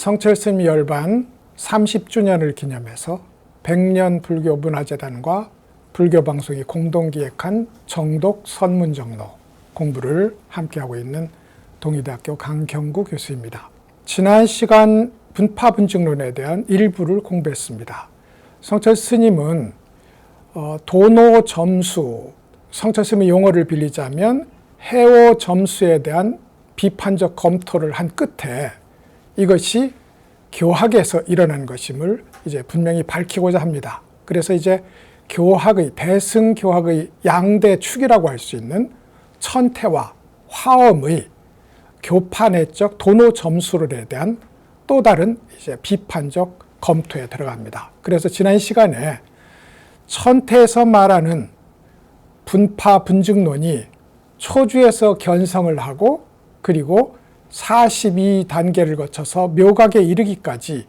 성철스님 열반 30주년을 기념해서 백년 불교 문화재단과 불교방송이 공동 기획한 정독 선문정로 공부를 함께하고 있는 동의대학교 강경구 교수입니다. 지난 시간 분파분증론에 대한 일부를 공부했습니다. 성철스님은 도노점수, 성철스님의 용어를 빌리자면 해오점수에 대한 비판적 검토를 한 끝에 이것이 교학에서 일어난 것임을 이제 분명히 밝히고자 합니다. 그래서 이제 교학의, 대승교학의 양대 축이라고 할 수 있는 천태와 화엄의 교파내적 도노점수론에 대한 또 다른 이제 비판적 검토에 들어갑니다. 그래서 지난 시간에 천태에서 말하는 분파 분증론이 초주에서 견성을 하고 그리고 42단계를 거쳐서 묘각에 이르기까지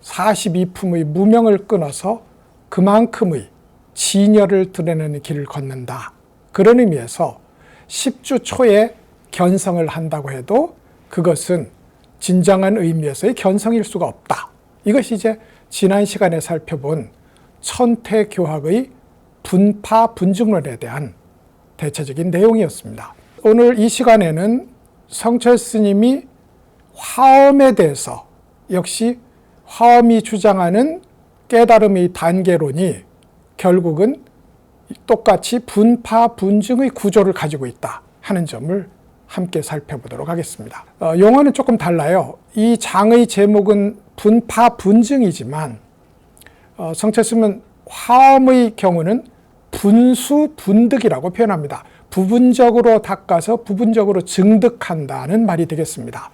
42품의 무명을 끊어서 그만큼의 진열을 드러내는 길을 걷는다. 그런 의미에서 10주 초에 견성을 한다고 해도 그것은 진정한 의미에서의 견성일 수가 없다. 이것이 이제 지난 시간에 살펴본 천태교학의 분파 분증론에 대한 대체적인 내용이었습니다. 오늘 이 시간에는 성철스님이 화엄에 대해서 역시 화엄이 주장하는 깨달음의 단계론이 결국은 똑같이 분파 분증의 구조를 가지고 있다 하는 점을 함께 살펴보도록 하겠습니다. 용어는 조금 달라요. 이 장의 제목은 분파 분증이지만 성철스님은 화엄의 경우는 분수 분득이라고 표현합니다. 부분적으로 닦아서 부분적으로 증득한다는 말이 되겠습니다.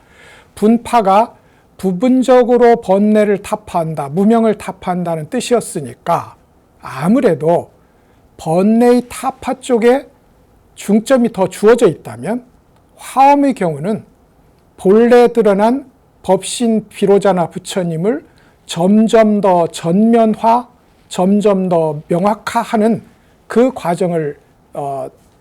분파가 부분적으로 번뇌를 타파한다, 무명을 타파한다는 뜻이었으니까 아무래도 번뇌의 타파 쪽에 중점이 더 주어져 있다면 화엄의 경우는 본래 드러난 법신 비로자나 부처님을 점점 더 전면화, 점점 더 명확화하는 그 과정을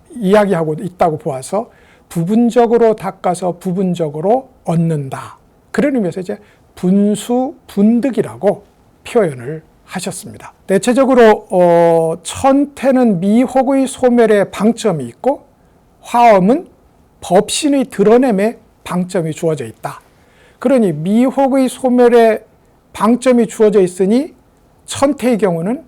이야기하고 있다고 보아서 부분적으로 닦아서 부분적으로 얻는다. 그런 의미에서 이제 분수 분득이라고 표현을 하셨습니다. 대체적으로 천태는 미혹의 소멸에 방점이 있고 화엄은 법신의 드러냄에 방점이 주어져 있다. 그러니 미혹의 소멸에 방점이 주어져 있으니 천태의 경우는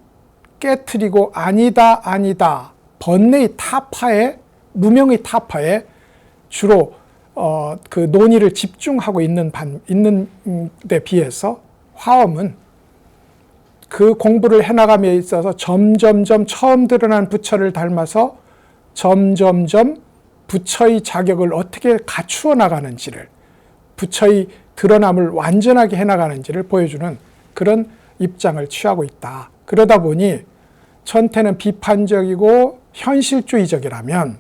깨트리고 아니다 번뇌의 타파에, 무명의 타파에 주로 그 논의를 집중하고 있는 데 비해서 화엄은 그 공부를 해나감에 있어서 점점점 처음 드러난 부처를 닮아서 점점점 부처의 자격을 어떻게 갖추어 나가는지를, 부처의 드러남을 완전하게 해나가는지를 보여주는 그런 입장을 취하고 있다. 그러다 보니 천태는 비판적이고 현실주의적이라면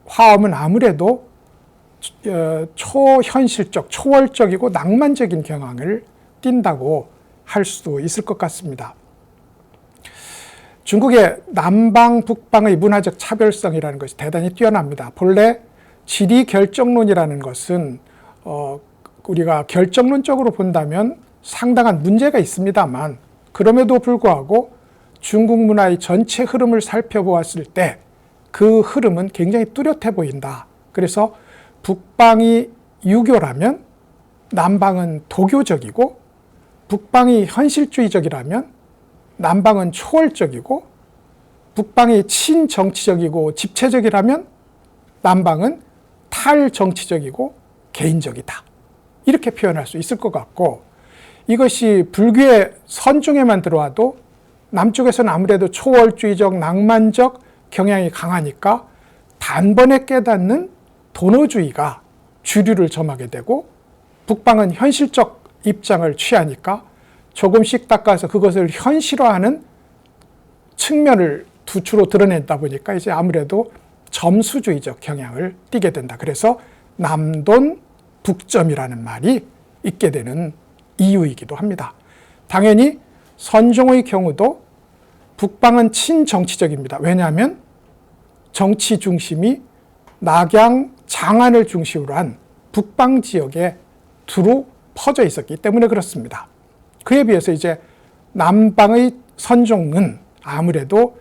화엄은 아무래도 초현실적, 초월적이고 낭만적인 경향을 띈다고 할 수도 있을 것 같습니다. 중국의 남방, 북방의 문화적 차별성이라는 것이 대단히 뛰어납니다. 본래 지리결정론이라는 것은 우리가 결정론적으로 본다면 상당한 문제가 있습니다만 그럼에도 불구하고 중국 문화의 전체 흐름을 살펴보았을 때 그 흐름은 굉장히 뚜렷해 보인다. 그래서 북방이 유교라면 남방은 도교적이고 북방이 현실주의적이라면 남방은 초월적이고 북방이 친정치적이고 집체적이라면 남방은 탈정치적이고 개인적이다. 이렇게 표현할 수 있을 것 같고 이것이 불교의 선중에만 들어와도 남쪽에서는 아무래도 초월주의적, 낭만적 경향이 강하니까 단번에 깨닫는 도노주의가 주류를 점하게 되고 북방은 현실적 입장을 취하니까 조금씩 닦아서 그것을 현실화하는 측면을 주로 드러낸다 보니까 이제 아무래도 점수주의적 경향을 띠게 된다. 그래서 남돈 북점이라는 말이 있게 되는 이유이기도 합니다. 당연히 선종의 경우도 북방은 친정치적입니다. 왜냐하면 정치 중심이 낙양, 장안을 중심으로 한 북방 지역에 두루 퍼져 있었기 때문에 그렇습니다. 그에 비해서 이제 남방의 선종은 아무래도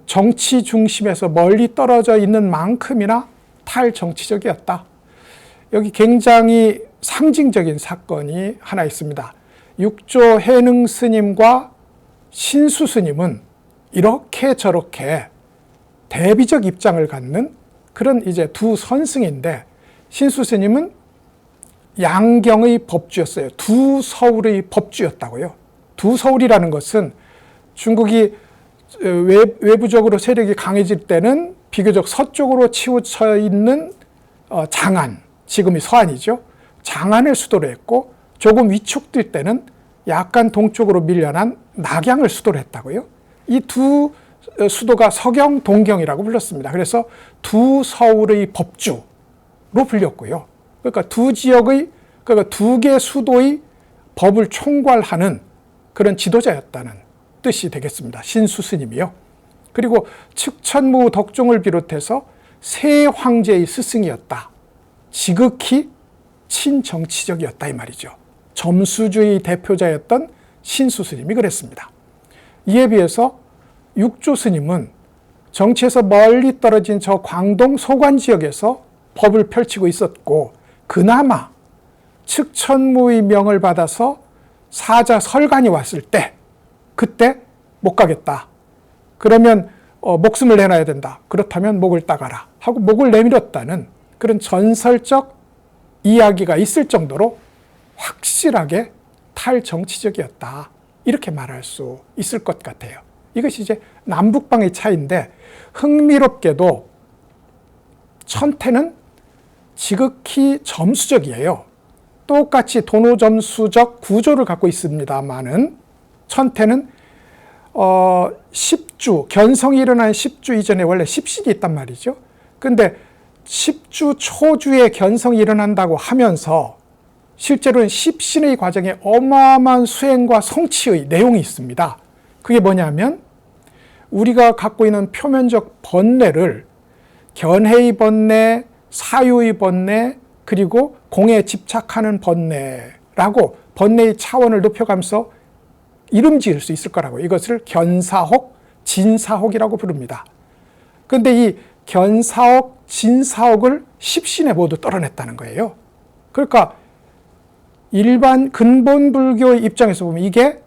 정치 중심에서 멀리 떨어져 있는 만큼이나 탈정치적이었다. 여기 굉장히 상징적인 사건이 하나 있습니다. 육조 해능 스님과 신수 스님은 이렇게 저렇게 대비적 입장을 갖는 그런 이제 두 선승인데, 신수 스님은 양경의 법주였어요. 두 서울의 법주였다고요. 두 서울이라는 것은 중국이 외부적으로 세력이 강해질 때는 비교적 서쪽으로 치우쳐 있는 장안, 지금의 서안이죠. 장안을 수도로 했고, 조금 위축될 때는 약간 동쪽으로 밀려난 낙양을 수도로 했다고요. 이 두 수도가 서경, 동경이라고 불렀습니다. 그래서 두 서울의 법주로 불렸고요. 그러니까 두 지역의, 그러니까 두 개 수도의 법을 총괄하는 그런 지도자였다는 뜻이 되겠습니다. 신수 스님이요. 그리고 측천무 덕종을 비롯해서 세 황제의 스승이었다. 지극히 친정치적이었다 이 말이죠. 점수주의 대표자였던 신수 스님이 그랬습니다. 이에 비해서 육조 스님은 정치에서 멀리 떨어진 저 광동 소관 지역에서 법을 펼치고 있었고, 그나마 측천무의 명을 받아서 사자 설관이 왔을 때, 그때 못 가겠다. 그러면 목숨을 내놔야 된다. 그렇다면 목을 따가라 하고 목을 내밀었다는 그런 전설적 이야기가 있을 정도로 확실하게 탈정치적이었다. 이렇게 말할 수 있을 것 같아요. 이것이 이제 남북방의 차이인데, 흥미롭게도 천태는 지극히 점수적이에요. 똑같이 도노점수적 구조를 갖고 있습니다만은 천태는 10주, 견성이 일어난 10주 이전에 원래 10신이 있단 말이죠. 근데 10주 초주에 견성이 일어난다고 하면서 실제로는 10신의 과정에 어마어마한 수행과 성취의 내용이 있습니다. 그게 뭐냐면 우리가 갖고 있는 표면적 번뇌를 견해의 번뇌, 사유의 번뇌, 그리고 공에 집착하는 번뇌라고 번뇌의 차원을 높여가면서 이름 지을 수 있을 거라고, 이것을 견사혹, 진사혹이라고 부릅니다. 그런데 이 견사혹, 진사혹을 십신에 모두 떨어냈다는 거예요. 그러니까 일반 근본 불교의 입장에서 보면 이게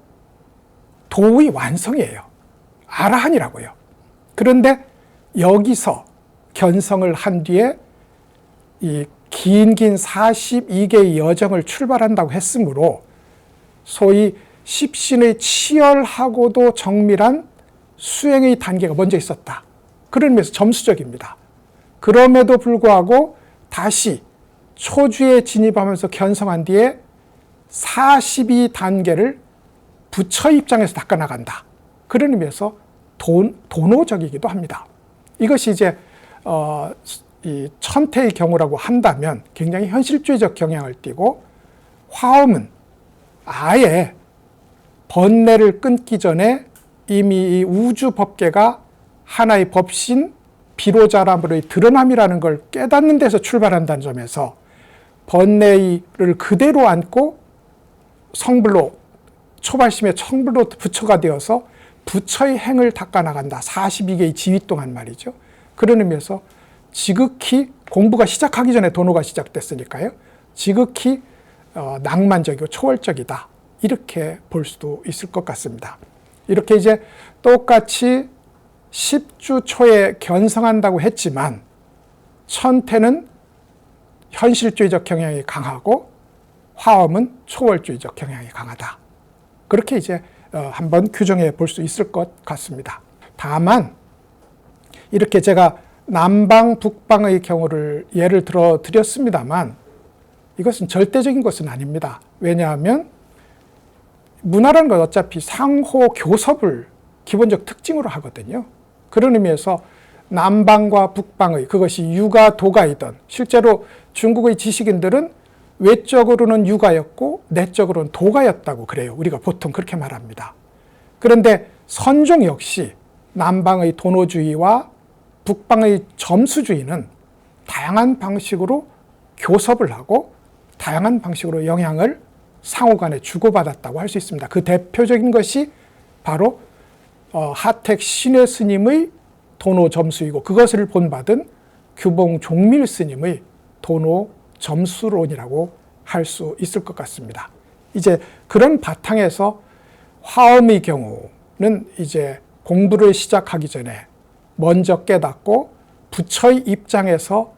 도의 완성이에요. 아라한이라고요. 그런데 여기서 견성을 한 뒤에 이 긴긴 42개의 여정을 출발한다고 했으므로 소위 십신의 치열하고도 정밀한 수행의 단계가 먼저 있었다. 그런 의미에서 점수적입니다. 그럼에도 불구하고 다시 초주에 진입하면서 견성한 뒤에 42단계를 부처 입장에서 닦아나간다. 그런 의미에서 도노적이기도 합니다. 이것이 이제 이 천태의 경우라고 한다면 굉장히 현실주의적 경향을 띠고, 화엄은 아예 번뇌를 끊기 전에 이미 이 우주 법계가 하나의 법신 비로자람으로의 드러남이라는 걸 깨닫는 데서 출발한다는 점에서 번뇌를 그대로 안고 성불로, 초발심의 성불로 부처가 되어서 부처의 행을 닦아나간다. 42개의 지위 동안 말이죠. 그런 의미에서 지극히 공부가 시작하기 전에 도노가 시작됐으니까요. 지극히 낭만적이고 초월적이다. 이렇게 볼 수도 있을 것 같습니다. 이렇게 이제 똑같이 10주 초에 견성한다고 했지만 천태는 현실주의적 경향이 강하고 화엄은 초월주의적 경향이 강하다. 그렇게 이제 한번 규정해 볼 수 있을 것 같습니다. 다만 이렇게 제가 남방, 북방의 경우를 예를 들어 드렸습니다만 이것은 절대적인 것은 아닙니다. 왜냐하면 문화라는 건 어차피 상호 교섭을 기본적 특징으로 하거든요. 그런 의미에서 남방과 북방의, 그것이 유가, 도가이든, 실제로 중국의 지식인들은 외적으로는 유가였고 내적으로는 도가였다고 그래요. 우리가 보통 그렇게 말합니다. 그런데 선종 역시 남방의 도노주의와 북방의 점수주의는 다양한 방식으로 교섭을 하고 다양한 방식으로 영향을 상호간에 주고받았다고 할 수 있습니다. 그 대표적인 것이 바로 하택 신의 스님의 도노 점수이고 그것을 본받은 규봉 종밀 스님의 도노 점수론이라고 할 수 있을 것 같습니다. 이제 그런 바탕에서 화엄의 경우는 이제 공부를 시작하기 전에 먼저 깨닫고 부처의 입장에서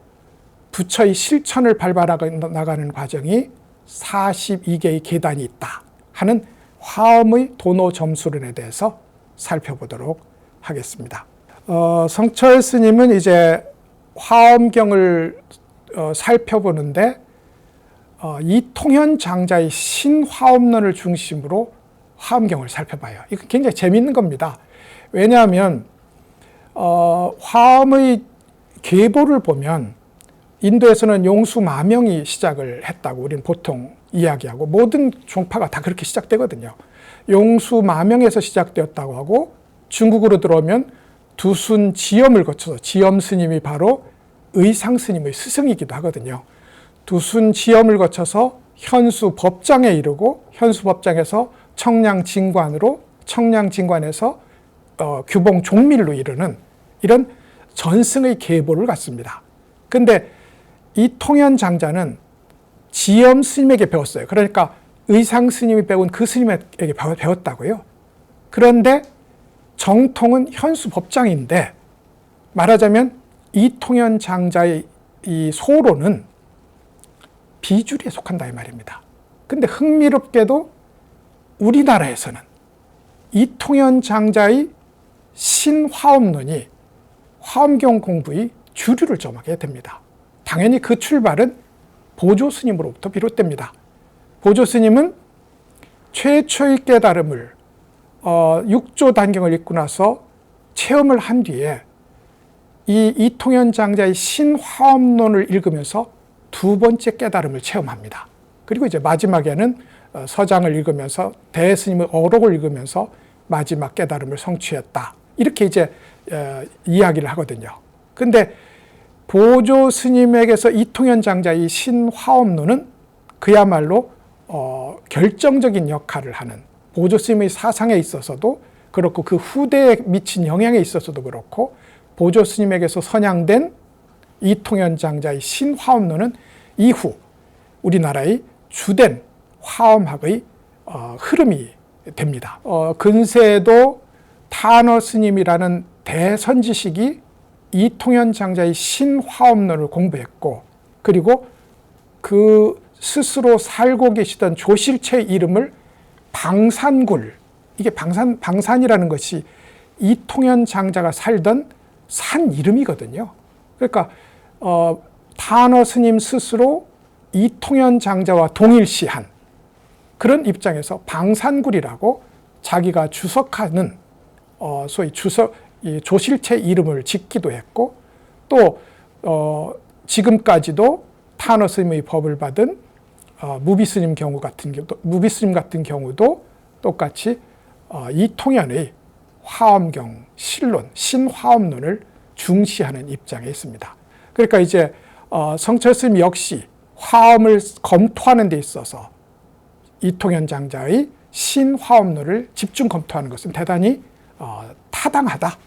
부처의 실천을 밟아 나가는 과정이 42개의 계단이 있다 하는 화엄의 도노 점수론에 대해서 살펴보도록 하겠습니다. 성철 스님은 이제 화엄경을 살펴보는데 이통현 장자의 신화엄론을 중심으로 화엄경을 살펴봐요. 이거 굉장히 재미있는 겁니다. 왜냐하면 화엄의 계보를 보면 인도에서는 용수마명이 시작을 했다고 우리는 보통 이야기하고 모든 종파가 다 그렇게 시작되거든요. 용수마명에서 시작되었다고 하고 중국으로 들어오면 두순지엄을 거쳐서 지엄 스님이 바로 의상 스님의 스승이기도 하거든요. 두순지엄을 거쳐서 현수법장에 이르고 현수법장에서 청량진관으로 청량진관에서 규봉 종밀로 이르는 이런 전승의 계보를 갖습니다. 근데 이통현 장자는 지엄 스님에게 배웠어요. 그러니까 의상 스님이 배운 그 스님에게 배웠다고요. 그런데 정통은 현수법장인데 말하자면 이통현 장자의 이 소로는 비주리에 속한다 이 말입니다. 근데 흥미롭게도 우리나라에서는 이통현 장자의 신화엄론이 화엄경 공부의 주류를 점하게 됩니다. 당연히 그 출발은 보조 스님으로부터 비롯됩니다. 보조 스님은 최초의 깨달음을 6조 단경을 읽고 나서 체험을 한 뒤에 이 이통현 장자의 신화엄론을 읽으면서 두 번째 깨달음을 체험합니다. 그리고 이제 마지막에는 서장을 읽으면서 대스님의 어록을 읽으면서 마지막 깨달음을 성취했다. 이렇게 이제 이야기를 하거든요. 근데 보조 스님에게서 이통현 장자의 신화엄론은 그야말로 결정적인 역할을 하는 보조 스님의 사상에 있어서도 그렇고 그 후대에 미친 영향에 있어서도 그렇고 보조 스님에게서 선양된 이통현 장자의 신화엄론은 이후 우리나라의 주된 화엄학의 흐름이 됩니다. 근세에도 타너 스님이라는 대선지식이 이통현 장자의 신화엄론을 공부했고 그리고 그 스스로 살고 계시던 조실체의 이름을 방산굴, 이게 방산이라는 것이 이통현 장자가 살던 산 이름이거든요. 그러니까 타너 스님 스스로 이통현 장자와 동일시한 그런 입장에서 방산굴이라고 자기가 주석하는 소위 조실체 이름을 짓기도 했고 또 지금까지도 타너 스님의 법을 받은 무비스님 같은 경우도 똑같이 이통현의 화엄경 실론, 신화엄론을 중시하는 입장에 있습니다. 그러니까 이제 성철 스님 역시 화엄을 검토하는 데 있어서 이통현 장자의 신화엄론을 집중 검토하는 것은 대단히 타당하다,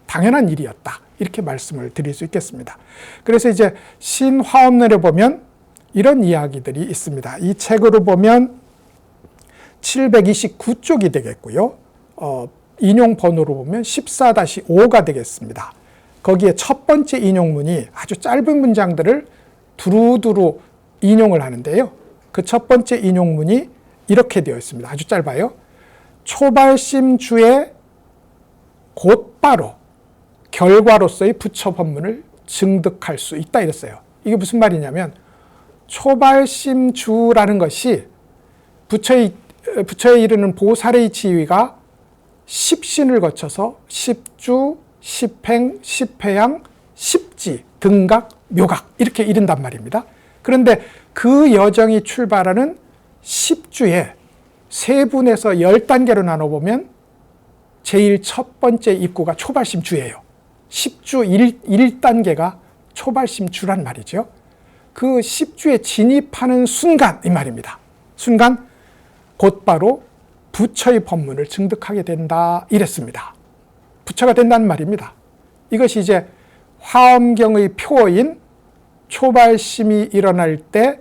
당연한 일이었다. 이렇게 말씀을 드릴 수 있겠습니다. 그래서 이제 신화엄론에 보면 이런 이야기들이 있습니다. 이 책으로 보면 729쪽이 되겠고요. 인용 번호로 보면 14-5가 되겠습니다. 거기에 첫 번째 인용문이 아주 짧은 문장들을 두루두루 인용을 하는데요. 그 첫 번째 인용문이 이렇게 되어 있습니다. 아주 짧아요. 초발심주의 곧바로 결과로서의 부처 법문을 증득할 수 있다 이랬어요. 이게 무슨 말이냐면 초발심주라는 것이 부처에 이르는 보살의 지위가 10신을 거쳐서 10주, 10행, 10회양, 10지, 등각, 묘각 이렇게 이른단 말입니다. 그런데 그 여정이 출발하는 10주에 3분에서 10단계로 나눠보면 제일 첫 번째 입구가 초발심주예요. 10주 1단계가 초발심주란 말이죠. 그 10주에 진입하는 순간 이 말입니다. 순간 곧바로 부처의 법문을 증득하게 된다 이랬습니다. 부처가 된다는 말입니다. 이것이 이제 화엄경의 표어인 초발심이 일어날 때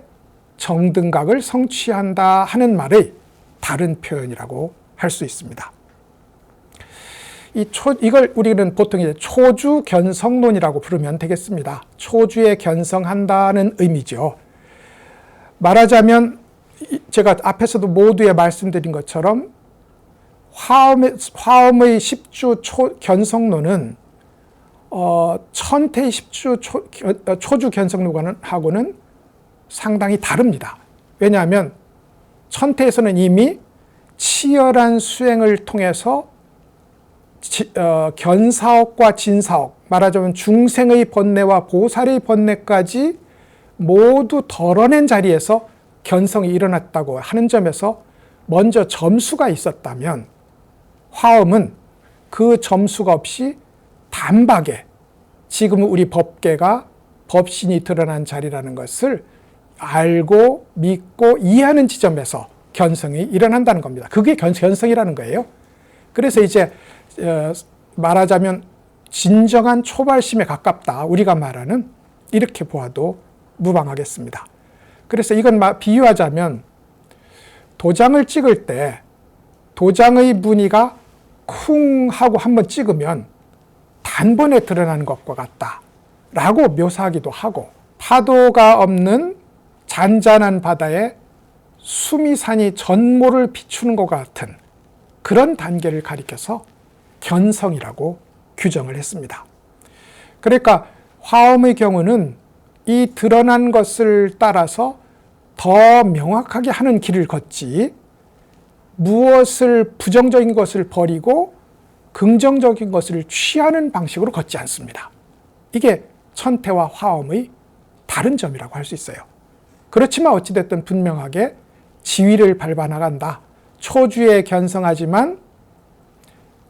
정등각을 성취한다 하는 말의 다른 표현이라고 할 수 있습니다. 이걸 우리는 보통 이제 초주 견성론이라고 부르면 되겠습니다. 초주에 견성한다는 의미죠. 말하자면 제가 앞에서도 모두에 말씀드린 것처럼 화엄의 10주 견성론은 천태의 10주 초주 견성론하고는 상당히 다릅니다. 왜냐하면 천태에서는 이미 치열한 수행을 통해서 견사옥과 진사옥, 말하자면 중생의 번뇌와 보살의 번뇌까지 모두 덜어낸 자리에서 견성이 일어났다고 하는 점에서 먼저 점수가 있었다면 화엄은 그 점수가 없이 단박에 지금 우리 법계가 법신이 드러난 자리라는 것을 알고 믿고 이해하는 지점에서 견성이 일어난다는 겁니다. 그게 견성이라는 거예요. 그래서 이제 말하자면 진정한 초발심에 가깝다. 우리가 말하는 이렇게 보아도 무방하겠습니다. 그래서 이건 비유하자면 도장을 찍을 때 도장의 무늬가 쿵 하고 한번 찍으면 단번에 드러나는 것과 같다 라고 묘사하기도 하고, 파도가 없는 잔잔한 바다에 수미산이 전모를 비추는 것 같은 그런 단계를 가리켜서 견성이라고 규정을 했습니다. 그러니까 화엄의 경우는 이 드러난 것을 따라서 더 명확하게 하는 길을 걷지, 무엇을 부정적인 것을 버리고 긍정적인 것을 취하는 방식으로 걷지 않습니다. 이게 천태와 화엄의 다른 점이라고 할 수 있어요. 그렇지만 어찌됐든 분명하게 지위를 밟아 나간다. 초주에 견성하지만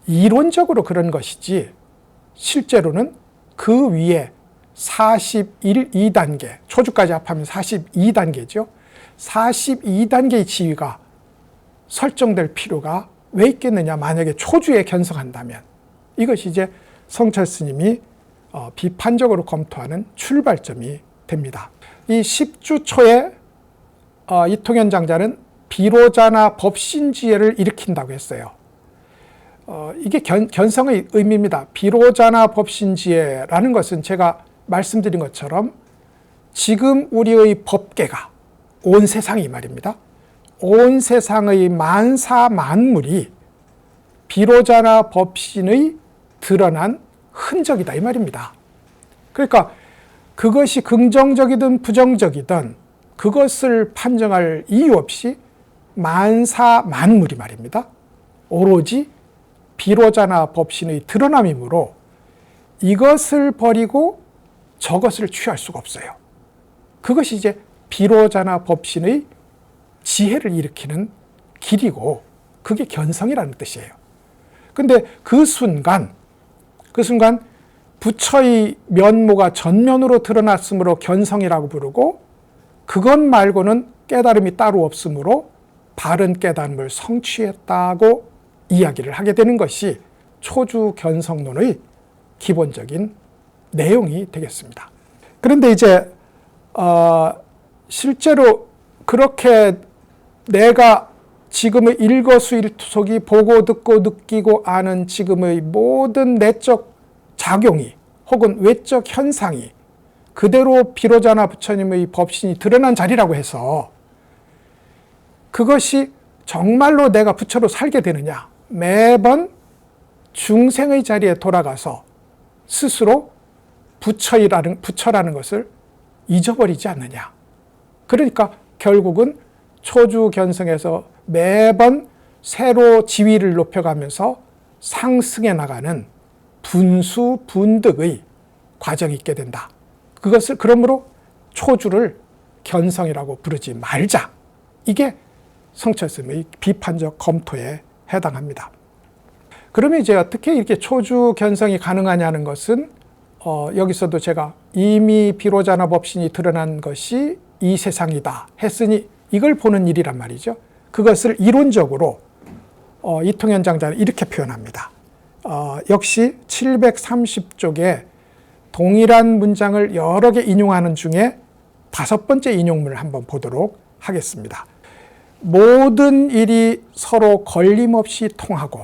이론적으로 그런 것이지 실제로는 그 위에 2단계, 초주까지 합하면 42단계죠. 42단계의 지위가 설정될 필요가 왜 있겠느냐. 만약에 초주에 견성한다면. 이것이 이제 성철 스님이 비판적으로 검토하는 출발점이 됩니다. 이 10주 초에 이통현 장자는 비로자나 법신지혜를 일으킨다고 했어요. 이게 견성의 의미입니다. 비로자나 법신지혜라는 것은 제가 말씀드린 것처럼 지금 우리의 법계가 온 세상이 말입니다. 온 세상의 만사 만물이 비로자나 법신의 드러난 흔적이다 이 말입니다. 그러니까 그것이 긍정적이든 부정적이든 그것을 판정할 이유 없이 만사 만물이 말입니다. 오로지 비로자나 법신의 드러남이므로 이것을 버리고 저것을 취할 수가 없어요. 그것이 이제 비로자나 법신의 지혜를 일으키는 길이고 그게 견성이라는 뜻이에요. 근데 그 순간 부처의 면모가 전면으로 드러났으므로 견성이라고 부르고, 그것 말고는 깨달음이 따로 없으므로 바른 깨달음을 성취했다고 이야기를 하게 되는 것이 초주 견성론의 기본적인 내용이 되겠습니다. 그런데 이제 실제로 그렇게 내가 지금의 일거수일투족이 보고 듣고 느끼고 아는 지금의 모든 내적 작용이 혹은 외적 현상이 그대로 비로자나 부처님의 법신이 드러난 자리라고 해서 그것이 정말로 내가 부처로 살게 되느냐. 매번 중생의 자리에 돌아가서 스스로 부처라는 것을 잊어버리지 않느냐. 그러니까 결국은 초주 견성에서 매번 새로 지위를 높여가면서 상승해 나가는 분수 분득의 과정이 있게 된다. 그러므로 초주를 견성이라고 부르지 말자. 이게 성철 스님의 비판적 검토에 해당합니다. 그러면 이제 어떻게 이렇게 초주 견성이 가능하냐는 것은 여기서도 제가 이미 비로자나 법신이 드러난 것이 이 세상이다 했으니 이걸 보는 일이란 말이죠. 그것을 이론적으로 이통현 장자는 이렇게 표현합니다. 역시 730쪽에 동일한 문장을 여러 개 인용하는 중에 5번째 인용문을 한번 보도록 하겠습니다. 모든 일이 서로 걸림없이 통하고,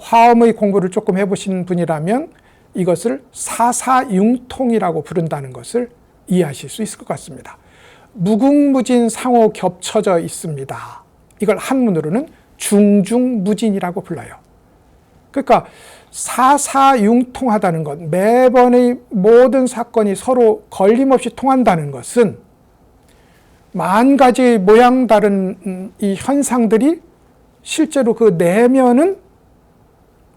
화엄의 공부를 조금 해보신 분이라면 이것을 사사융통이라고 부른다는 것을 이해하실 수 있을 것 같습니다. 무궁무진 상호 겹쳐져 있습니다. 이걸 한문으로는 중중무진이라고 불러요. 그러니까 사사융통하다는 것, 매번의 모든 사건이 서로 걸림없이 통한다는 것은 만 가지 모양 다른 이 현상들이 실제로 그 내면은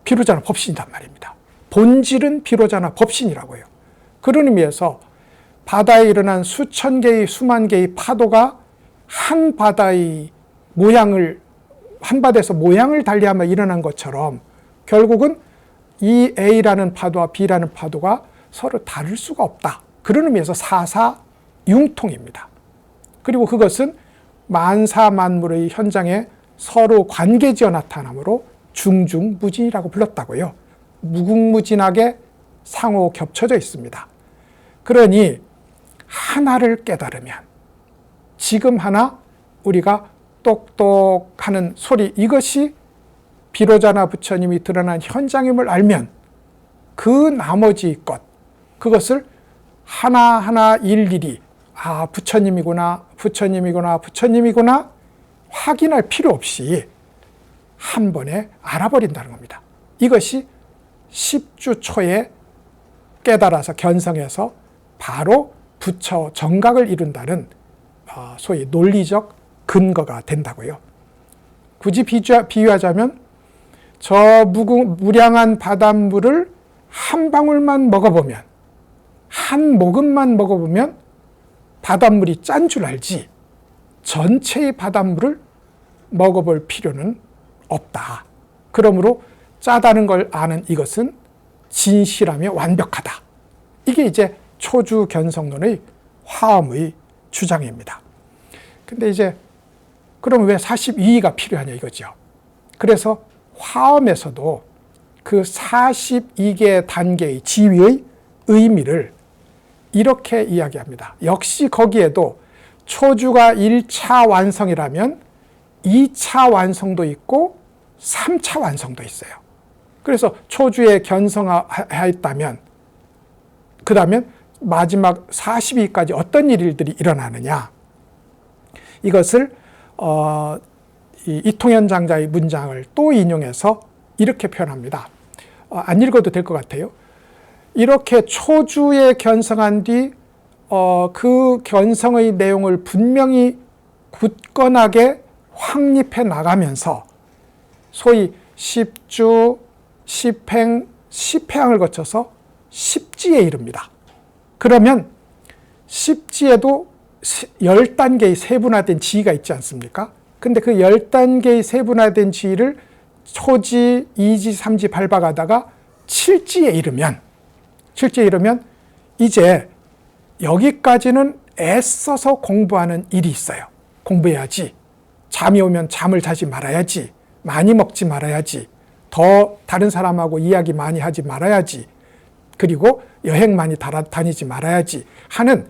비로자나 법신이란 말입니다. 본질은 비로자나 법신이라고 해요. 그런 의미에서 바다에 일어난 수천 개의 수만 개의 파도가 한 바다의 모양을, 한 바다에서 모양을 달리하며 일어난 것처럼 결국은 이 A라는 파도와 B라는 파도가 서로 다를 수가 없다. 그런 의미에서 사사융통입니다. 그리고 그것은 만사만물의 현장에 서로 관계지어 나타나므로 중중무진이라고 불렀다고요. 무궁무진하게 상호 겹쳐져 있습니다. 그러니 하나를 깨달으면, 지금 하나 우리가 똑똑하는 소리, 이것이 비로자나 부처님이 드러난 현장임을 알면 그 나머지 것, 그것을 하나하나 일일이 부처님이구나, 부처님이구나, 부처님이구나 확인할 필요 없이 한 번에 알아버린다는 겁니다. 이것이 10주 초에 깨달아서 견성해서 바로 부처 정각을 이룬다는 소위 논리적 근거가 된다고요. 굳이 비유하자면 저 무량한 바닷물을 한 방울만 먹어보면, 한 모금만 먹어보면 바닷물이 짠 줄 알지 전체의 바닷물을 먹어볼 필요는 없다. 그러므로 짜다는 걸 아는 이것은 진실하며 완벽하다. 이게 이제 초주 견성론의 화엄의 주장입니다. 근데 이제 그럼 왜 42위가 필요하냐 이거죠. 그래서 화엄에서도 그 42개 단계의 지위의 의미를 이렇게 이야기합니다. 역시 거기에도 초주가 1차 완성이라면 2차 완성도 있고 3차 완성도 있어요. 그래서 초주에 견성하였다면 그 다음에 마지막 42까지 어떤 일들이 일어나느냐, 이것을 이통현 장자의 문장을 또 인용해서 이렇게 표현합니다. 안 읽어도 될 것 같아요. 이렇게 초주에 견성한 뒤 그 견성의 내용을 분명히 굳건하게 확립해 나가면서 소위 10주, 10행, 10회항을 거쳐서 10지에 이릅니다. 그러면 10지에도 10단계의 세분화된 지위가 있지 않습니까? 근데 그 10단계의 세분화된 지위를 초지, 2지, 3지 밟아가다가 7지에 이르면 이제 여기까지는 애써서 공부하는 일이 있어요. 공부해야지. 잠이 오면 잠을 자지 말아야지. 많이 먹지 말아야지. 더 다른 사람하고 이야기 많이 하지 말아야지. 그리고 여행 많이 다니지 말아야지 하는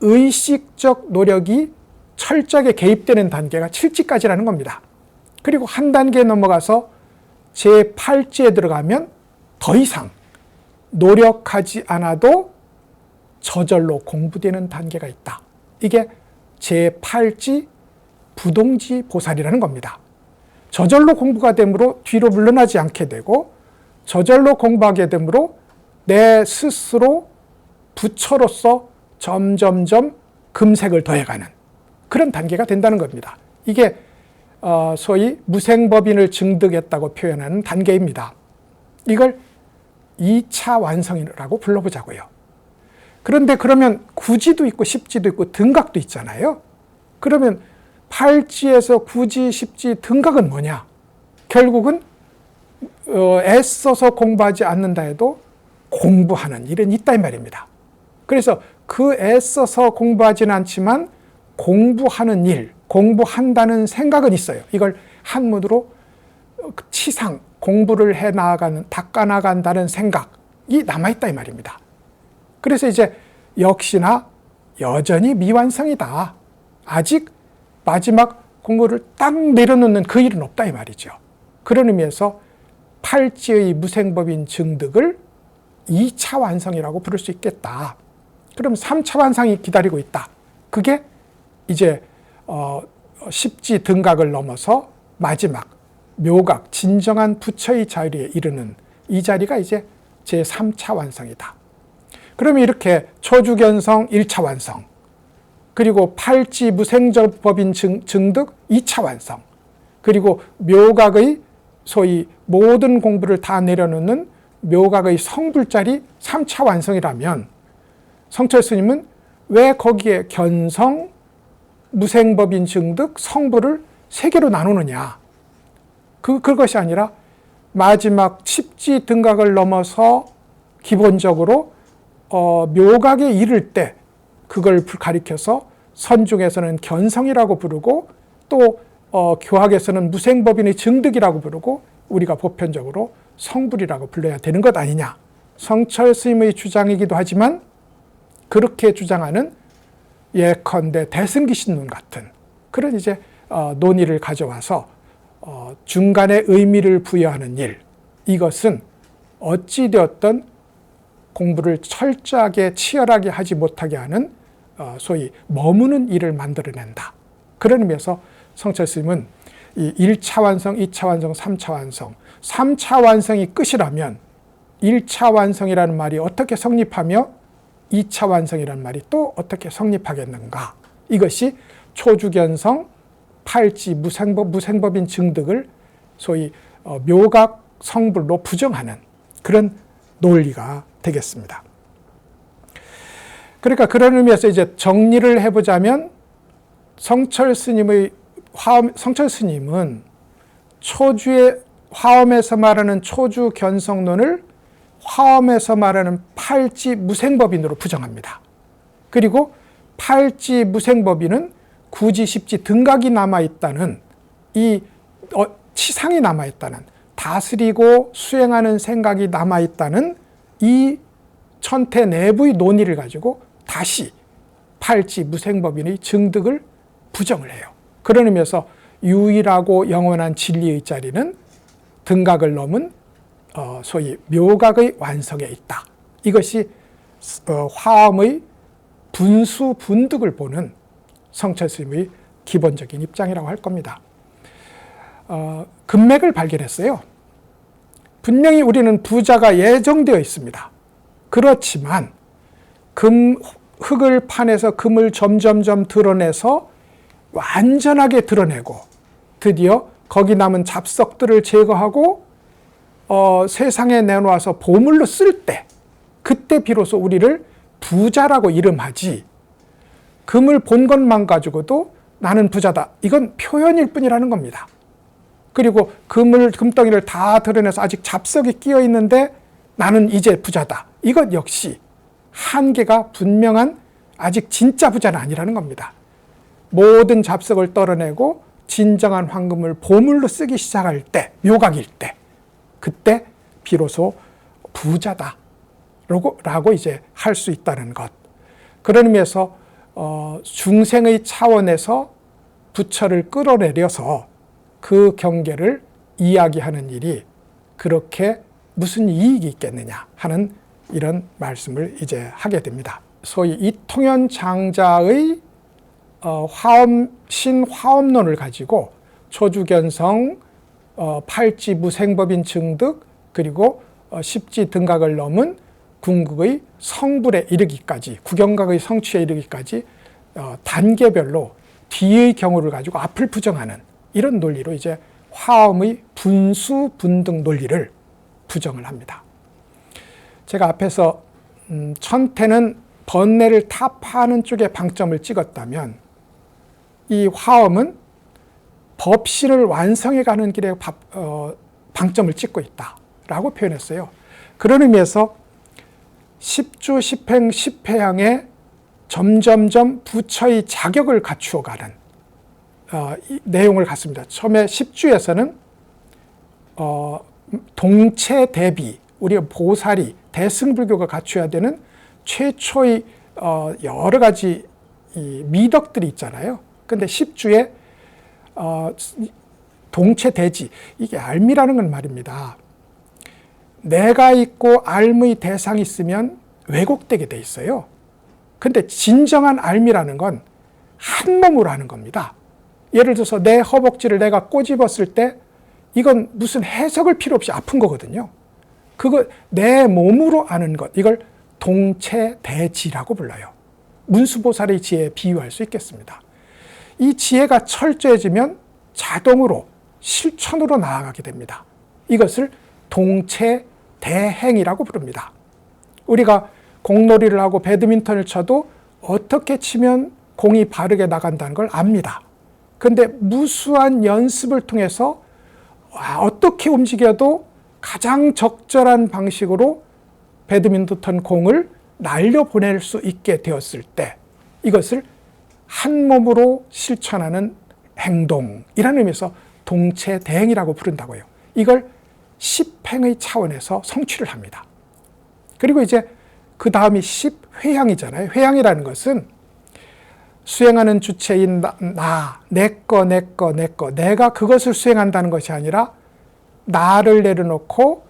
의식적 노력이 철저하게 개입되는 단계가 7지까지라는 겁니다. 그리고 한 단계 넘어가서 제8지에 들어가면 더 이상 노력하지 않아도 저절로 공부되는 단계가 있다. 이게 제8지 부동지 보살이라는 겁니다. 저절로 공부가 되므로 뒤로 물러나지 않게 되고, 저절로 공부하게 되므로 내 스스로 부처로서 점점점 금색을 더해가는 그런 단계가 된다는 겁니다. 이게 소위 무생법인을 증득했다고 표현하는 단계입니다. 이걸 2차 완성이라고 불러보자고요. 그런데 그러면 구지도 있고 10지도 있고 등각도 있잖아요. 그러면 8지에서 9지, 10지 등각은 뭐냐? 결국은 애써서 공부하지 않는다 해도 공부하는 일은 있다 이 말입니다. 그래서 그 애써서 공부하지는 않지만 공부하는 일, 공부한다는 생각은 있어요. 이걸 한문으로 치상, 공부를 해나가는, 닦아나간다는 생각이 남아있다 이 말입니다. 그래서 이제 역시나 여전히 미완성이다. 아직 마지막 공부를 딱 내려놓는 그 일은 없다 이 말이죠. 그런 의미에서 팔찌의 무생법인 증득을 2차 완성이라고 부를 수 있겠다. 그럼 3차 완성이 기다리고 있다. 그게 이제 십지 등각을 넘어서 마지막 묘각, 진정한 부처의 자리에 이르는 이 자리가 이제 제3차 완성이다. 그러면 이렇게 초주견성 1차 완성, 그리고 팔찌 무생법인 증득 2차 완성, 그리고 묘각의 소위 모든 공부를 다 내려놓는 묘각의 성불자리 3차 완성이라면 성철 스님은 왜 거기에 견성, 무생법인 증득, 성불을 3개로 나누느냐. 그것이 아니라 마지막 십지 등각을 넘어서 기본적으로 묘각에 이를 때 그걸 가리켜서 선중에서는 견성이라고 부르고 또 교학에서는 무생법인의 증득이라고 부르고 우리가 보편적으로 성불이라고 불러야 되는 것 아니냐. 성철 스님의 주장이기도 하지만 그렇게 주장하는 예컨대 대승기신론 같은 그런 이제 논의를 가져와서 중간에 의미를 부여하는 일, 이것은 어찌되었던 공부를 철저하게 치열하게 하지 못하게 하는 소위 머무는 일을 만들어낸다. 그런 의미에서 성철 스님은 이 1차 완성, 2차 완성, 3차 완성, 3차 완성이 끝이라면 1차 완성이라는 말이 어떻게 성립하며 2차 완성이라는 말이 또 어떻게 성립하겠는가. 이것이 초주견성, 팔찌, 무생법인 증득을 소위 묘각 성불로 부정하는 그런 논리가 되겠습니다. 그러니까 그런 의미에서 이제 정리를 해보자면 성철 스님은 초주의 화엄에서 말하는 초주 견성론을 화엄에서 말하는 팔찌 무생법인으로 부정합니다. 그리고 팔찌 무생법인은 구지, 십지, 등각이 남아있다는 이 치상이 남아있다는 다스리고 수행하는 생각이 남아있다는 이 천태 내부의 논의를 가지고 다시 팔찌 무생법인의 증득을 부정을 해요. 그런 의미에서 유일하고 영원한 진리의 자리는 등각을 넘은 소위 묘각의 완성에 있다. 이것이 화엄의 분수 분득을 보는 성철 스님의 기본적인 입장이라고 할 겁니다. 금맥을 발견했어요. 분명히 우리는 부자가 예정되어 있습니다. 그렇지만 흙을 파내서 금을 점점점 드러내서 완전하게 드러내고 드디어 거기 남은 잡석들을 제거하고 세상에 내놓아서 보물로 쓸 때 그때 비로소 우리를 부자라고 이름하지, 금을 본 것만 가지고도 나는 부자다. 이건 표현일 뿐이라는 겁니다. 그리고 금덩이를 다 드러내서 아직 잡석이 끼어 있는데 나는 이제 부자다. 이것 역시 한계가 분명한 아직 진짜 부자는 아니라는 겁니다. 모든 잡석을 떨어내고 진정한 황금을 보물로 쓰기 시작할 때, 묘각일 때, 그때 비로소 부자다 라고 이제 할 수 있다는 것. 그런 의미에서 중생의 차원에서 부처를 끌어내려서 그 경계를 이야기하는 일이 그렇게 무슨 이익이 있겠느냐 하는 이런 말씀을 이제 하게 됩니다. 소위 이통현 장자의 신화엄론을 가지고 초주견성, 팔찌 무생법인 증득, 그리고 십지 등각을 넘은 궁극의 성불에 이르기까지, 구경각의 성취에 이르기까지 단계별로 뒤의 경우를 가지고 앞을 부정하는 이런 논리로 이제 화엄의 분수 분등 논리를 부정을 합니다. 제가 앞에서 천태는 번뇌를 타파하는 쪽에 방점을 찍었다면 이 화엄은 법신을 완성해가는 길에 방점을 찍고 있다라고 표현했어요. 그런 의미에서 십주, 십행, 십회양에 점점점 부처의 자격을 갖추어가는 내용을 갖습니다. 처음에 십주에서는 동체 대비, 우리가 보살이 대승불교가 갖춰야 되는 최초의 여러 가지 이 미덕들이 있잖아요. 근데 십주에 동체 대지, 이게 알미라는 건 말입니다. 내가 있고 알의 대상이 있으면 왜곡되게 돼 있어요. 근데 진정한 알미라는 건 한 몸으로 하는 겁니다. 예를 들어서 내 허벅지를 내가 꼬집었을 때 이건 무슨 해석을 필요 없이 아픈 거거든요. 그거 내 몸으로 아는 것, 이걸 동체대지라고 불러요. 문수보살의 지혜에 비유할 수 있겠습니다. 이 지혜가 철저해지면 자동으로 실천으로 나아가게 됩니다. 이것을 동체대행이라고 부릅니다. 우리가 공놀이를 하고 배드민턴을 쳐도 어떻게 치면 공이 바르게 나간다는 걸 압니다. 근데 무수한 연습을 통해서 어떻게 움직여도 가장 적절한 방식으로 배드민턴 공을 날려보낼 수 있게 되었을 때 이것을 한 몸으로 실천하는 행동이라는 의미에서 동체대행이라고 부른다고요. 이걸 십행의 차원에서 성취를 합니다. 그리고 이제 그 다음이 십회향이잖아요. 회향이라는 것은 수행하는 주체인 내거, 내가 그것을 수행한다는 것이 아니라 나를 내려놓고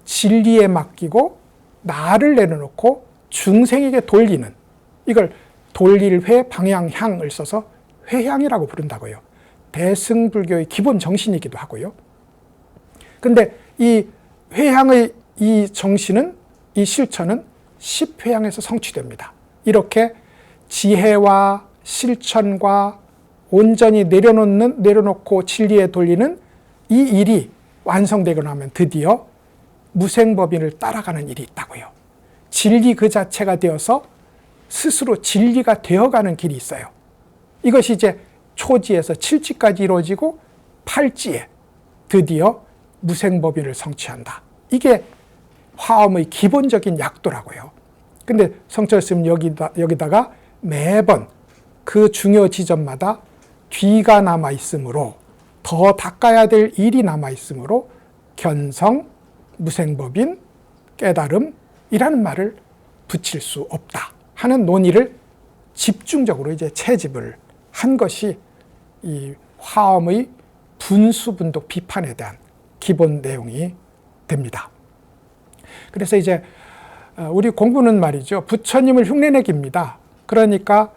진리에 맡기고 나를 내려놓고 중생에게 돌리는, 이걸 돌릴 회, 방향향을 써서 회향이라고 부른다고요. 대승불교의 기본 정신이기도 하고요. 근데 이 회향의 이 정신은, 이 실천은 십회향에서 성취됩니다. 이렇게 지혜와 실천과 온전히 내려놓고 진리에 돌리는 이 일이 완성되고 나면 드디어 무생법인을 따라가는 일이 있다고요. 진리 그 자체가 되어서 스스로 진리가 되어가는 길이 있어요. 이것이 이제 초지에서 칠지까지 이루어지고 팔지에 드디어 무생법인을 성취한다. 이게 화엄의 기본적인 약도라고요. 근데 성철 스님은 여기다가 매번 그 중요 지점마다 뒤가 남아있으므로, 더 닦아야 될 일이 남아있으므로 견성, 무생법인, 깨달음이라는 말을 붙일 수 없다 하는 논의를 집중적으로 이제 채집을 한 것이 이 화엄의 분수분독 비판에 대한 기본 내용이 됩니다. 그래서 이제 우리 공부는 말이죠, 부처님을 흉내내기입니다. 그러니까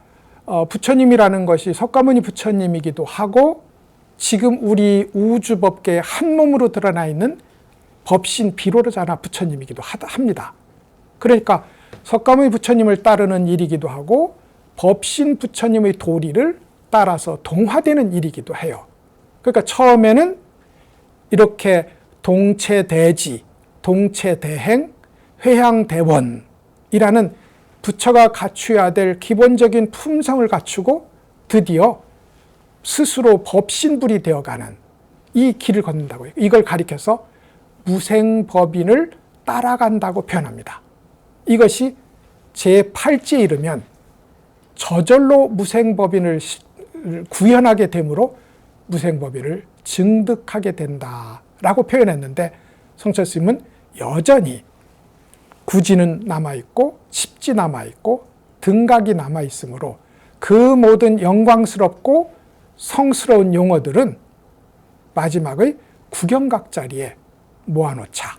부처님이라는 것이 석가모니 부처님이기도 하고 지금 우리 우주법계의 한 몸으로 드러나 있는 법신 비로자나 부처님이기도 합니다. 그러니까 석가모니 부처님을 따르는 일이기도 하고 법신 부처님의 도리를 따라서 동화되는 일이기도 해요. 그러니까 처음에는 이렇게 동체대지, 동체대행, 회향대원이라는 부처가 갖추어야 될 기본적인 품성을 갖추고 드디어 스스로 법신불이 되어가는 이 길을 걷는다고요. 이걸 가리켜서 무생법인을 따라간다고 표현합니다. 이것이 제8지에 이르면 저절로 무생법인을 구현하게 되므로 무생법인을 증득하게 된다라고 표현했는데, 성철 스님은 여전히 구지는 남아있고 십지 남아있고 등각이 남아있으므로 그 모든 영광스럽고 성스러운 용어들은 마지막의 구경각 자리에 모아놓자.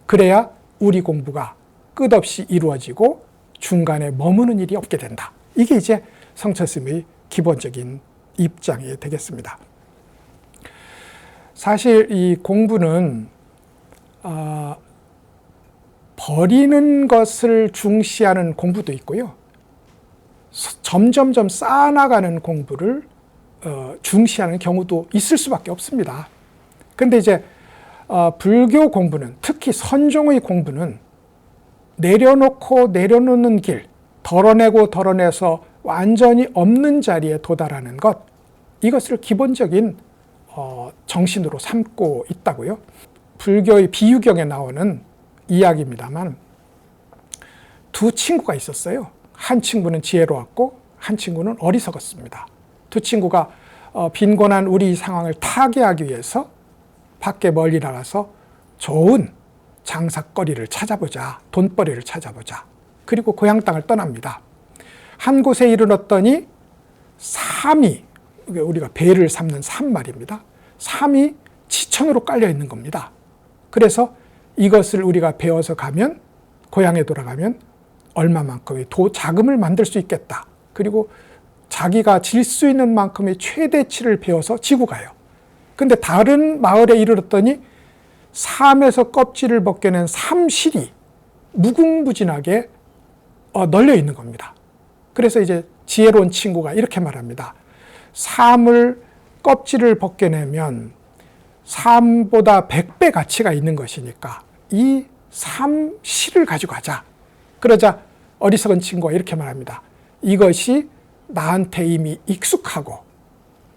그래야 우리 공부가 끝없이 이루어지고 중간에 머무는 일이 없게 된다. 이게 이제 성철 스님의 기본적인 입장이 되겠습니다. 사실 이 공부는 버리는 것을 중시하는 공부도 있고요. 점점점 쌓아나가는 공부를 중시하는 경우도 있을 수밖에 없습니다. 근데 이제 불교 공부는, 특히 선종의 공부는 내려놓고 내려놓는 길, 덜어내고 덜어내서 완전히 없는 자리에 도달하는 것, 이것을 기본적인 정신으로 삼고 있다고요. 불교의 비유경에 나오는 이야기입니다만, 두 친구가 있었어요. 한 친구는 지혜로웠고 한 친구는 어리석었습니다. 두 친구가 빈곤한 우리 상황을 타개하기 위해서 밖에 멀리 나가서 좋은 장사거리를 찾아보자, 돈벌이를 찾아보자. 그리고 고향 땅을 떠납니다. 한 곳에 이르렀더니 삼이, 우리가 배를 삶는 삼 말입니다. 삼이 지천으로 깔려 있는 겁니다. 그래서 이것을 우리가 배워서 가면, 고향에 돌아가면 얼마만큼의 자금을 만들 수 있겠다. 그리고 자기가 질 수 있는 만큼의 최대치를 배워서 지고 가요. 근데 다른 마을에 이르렀더니 삼에서 껍질을 벗겨낸 삼실이 무궁무진하게 널려 있는 겁니다. 그래서 이제 지혜로운 친구가 이렇게 말합니다. 삼을 껍질을 벗겨내면 삼보다 100배 가치가 있는 것이니까 이 삼실을 가지고 가자. 그러자 어리석은 친구가 이렇게 말합니다. 이것이 나한테 이미 익숙하고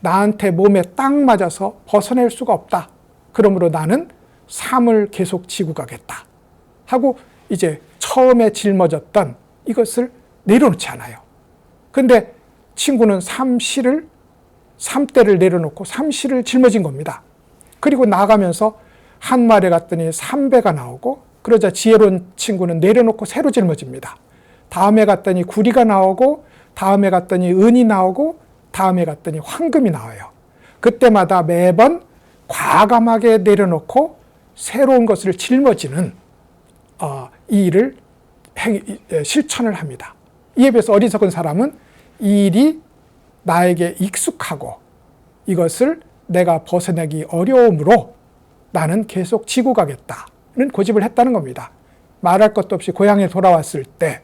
나한테 몸에 딱 맞아서 벗어낼 수가 없다. 그러므로 나는 삼을 계속 지고 가겠다. 하고 이제 처음에 짊어졌던 이것을 내려놓지 않아요. 근데 친구는 삼대를 내려놓고 삼실을 짊어진 겁니다. 그리고 나가면서 한 마을에 갔더니 3배가 나오고, 그러자 지혜로운 친구는 내려놓고 새로 짊어집니다. 다음에 갔더니 구리가 나오고, 다음에 갔더니 은이 나오고, 다음에 갔더니 황금이 나와요. 그때마다 매번 과감하게 내려놓고 새로운 것을 짊어지는 이 일을 실천을 합니다. 이에 비해서 어리석은 사람은 이 일이 나에게 익숙하고 이것을 내가 벗어내기 어려우므로 나는 계속 지고 가겠다는 고집을 했다는 겁니다. 말할 것도 없이 고향에 돌아왔을 때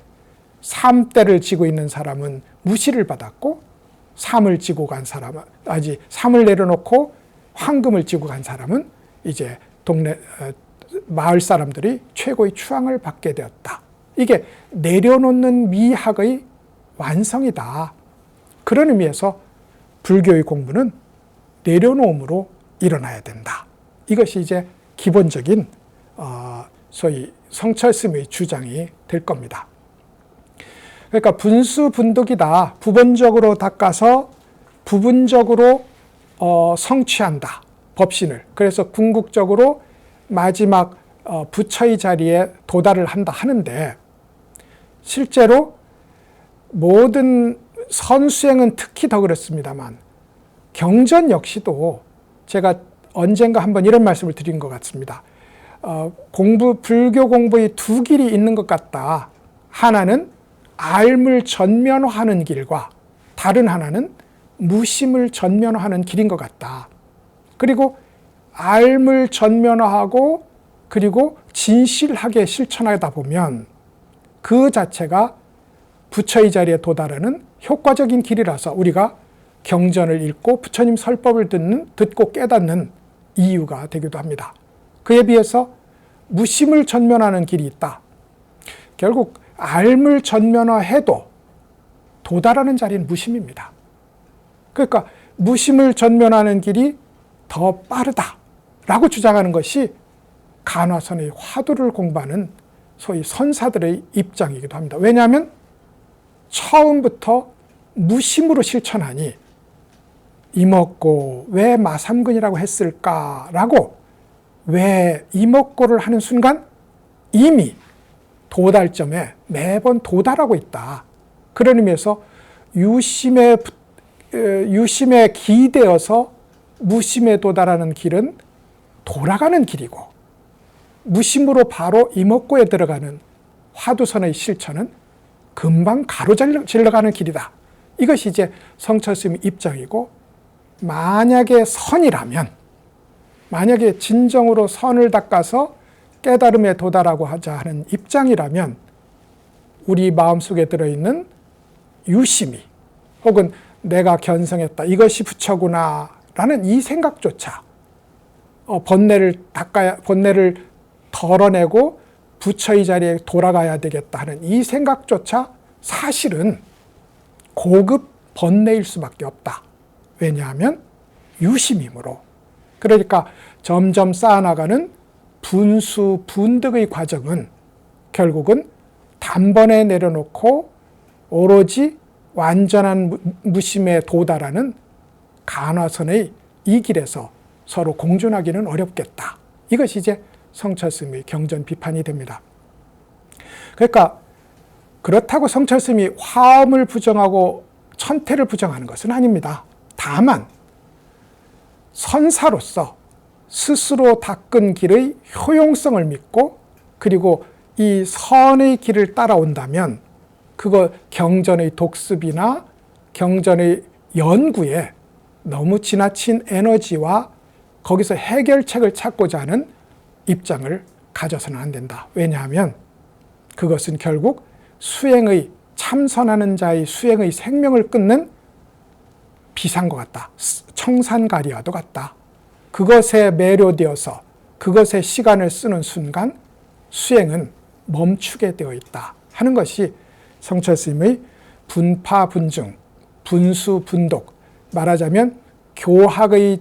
삼대를 지고 있는 사람은 무시를 받았고, 삼을 지고 간 사람은, 삼을 내려놓고 황금을 지고 간 사람은 이제 마을 사람들이 최고의 추앙을 받게 되었다. 이게 내려놓는 미학의 완성이다. 그런 의미에서 불교의 공부는 내려놓음으로 일어나야 된다. 이것이 이제 기본적인 소위 성철스님의 주장이 될 겁니다. 그러니까 분수분득이다. 부분적으로 닦아서 부분적으로 성취한다. 법신을. 그래서 궁극적으로 마지막 부처의 자리에 도달을 한다 하는데, 실제로 모든 선수행은 특히 더 그렇습니다만 경전 역시도 제가 언젠가 한번 이런 말씀을 드린 것 같습니다. 불교 공부의 두 길이 있는 것 같다. 하나는 알물 전면화하는 길과 다른 하나는 무심을 전면화하는 길인 것 같다. 그리고 알물 전면화하고 그리고 진실하게 실천하다 보면 그 자체가 부처의 자리에 도달하는 효과적인 길이라서 우리가 경전을 읽고 부처님 설법을 듣고 깨닫는 이유가 되기도 합니다. 그에 비해서 무심을 전면하는 길이 있다. 결국 알물 전면화해도 도달하는 자리는 무심입니다. 그러니까 무심을 전면하는 길이 더 빠르다라고 주장하는 것이 간화선의 화두를 공부하는 소위 선사들의 입장이기도 합니다. 왜냐하면 처음부터 무심으로 실천하니 이먹고 왜 마삼근이라고 했을까라고 왜 이먹고를 하는 순간 이미 도달점에 매번 도달하고 있다. 그런 의미에서 유심에 기대어서 무심에 도달하는 길은 돌아가는 길이고, 무심으로 바로 이먹고에 들어가는 화두선의 실천은 금방 가로질러가는 길이다. 이것이 이제 성철스님의 입장이고, 만약에 선이라면, 만약에 진정으로 선을 닦아서 깨달음에 도달하고 하자 하는 입장이라면 우리 마음속에 들어있는 유심이 혹은 내가 견성했다, 이것이 부처구나 라는 이 생각조차 번뇌를 덜어내고 부처의 자리에 돌아가야 되겠다 하는 이 생각조차 사실은 고급 번뇌일 수밖에 없다. 왜냐하면 유심이므로. 그러니까 점점 쌓아나가는 분수 분득의 과정은 결국은 단번에 내려놓고 오로지 완전한 무심에 도달하는 간화선의 이 길에서 서로 공존하기는 어렵겠다. 이것이 이제 성철스님의 경전 비판이 됩니다. 그러니까 그렇다고 성철스님이 화엄을 부정하고 천태를 부정하는 것은 아닙니다. 다만 선사로서 스스로 닦은 길의 효용성을 믿고 그리고 이 선의 길을 따라온다면 그거 경전의 독습이나 경전의 연구에 너무 지나친 에너지와 거기서 해결책을 찾고자 하는 입장을 가져서는 안 된다. 왜냐하면 그것은 결국 수행의 참선하는 자의 수행의 생명을 끊는 비상과 같다. 청산가리와도 같다. 그것에 매료되어서 그것에 시간을 쓰는 순간 수행은 멈추게 되어 있다 하는 것이 성철스님의 분파분중, 분수분독, 말하자면 교학의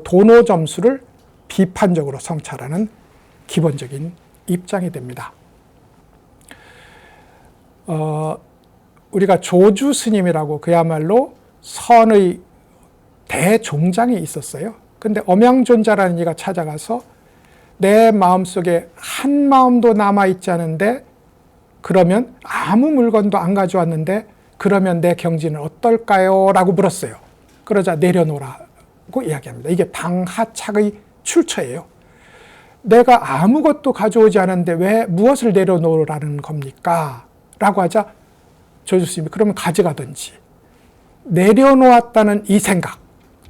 도노 점수를 비판적으로 성찰하는 기본적인 입장이 됩니다. 우리가 조주 스님이라고 그야말로 선의 대종장이 있었어요. 근데 엄양존자라는 이가 찾아가서 내 마음속에 한 마음도 남아있지 않은데 그러면 아무 물건도 안 가져왔는데 그러면 내 경지는 어떨까요? 라고 물었어요. 그러자 내려놓으라고 이야기합니다. 이게 방하착의 출처예요. 내가 아무것도 가져오지 않았는데 왜 무엇을 내려놓으라는 겁니까? 라고 하자 조주스님이 그러면 가져가든지 내려놓았다는 이 생각,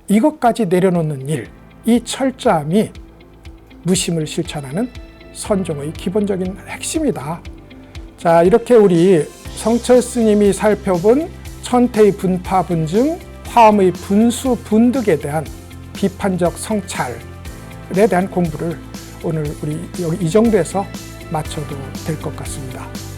이것까지 내려놓는 일, 이 철저함이 무심을 실천하는 선종의 기본적인 핵심이다. 자, 이렇게 우리 성철스님이 살펴본 천태의 분파분중, 화엄의 분수분득에 대한 비판적 성찰에 대한 공부를 오늘 우리 여기 이 정도에서 마쳐도 될 것 같습니다.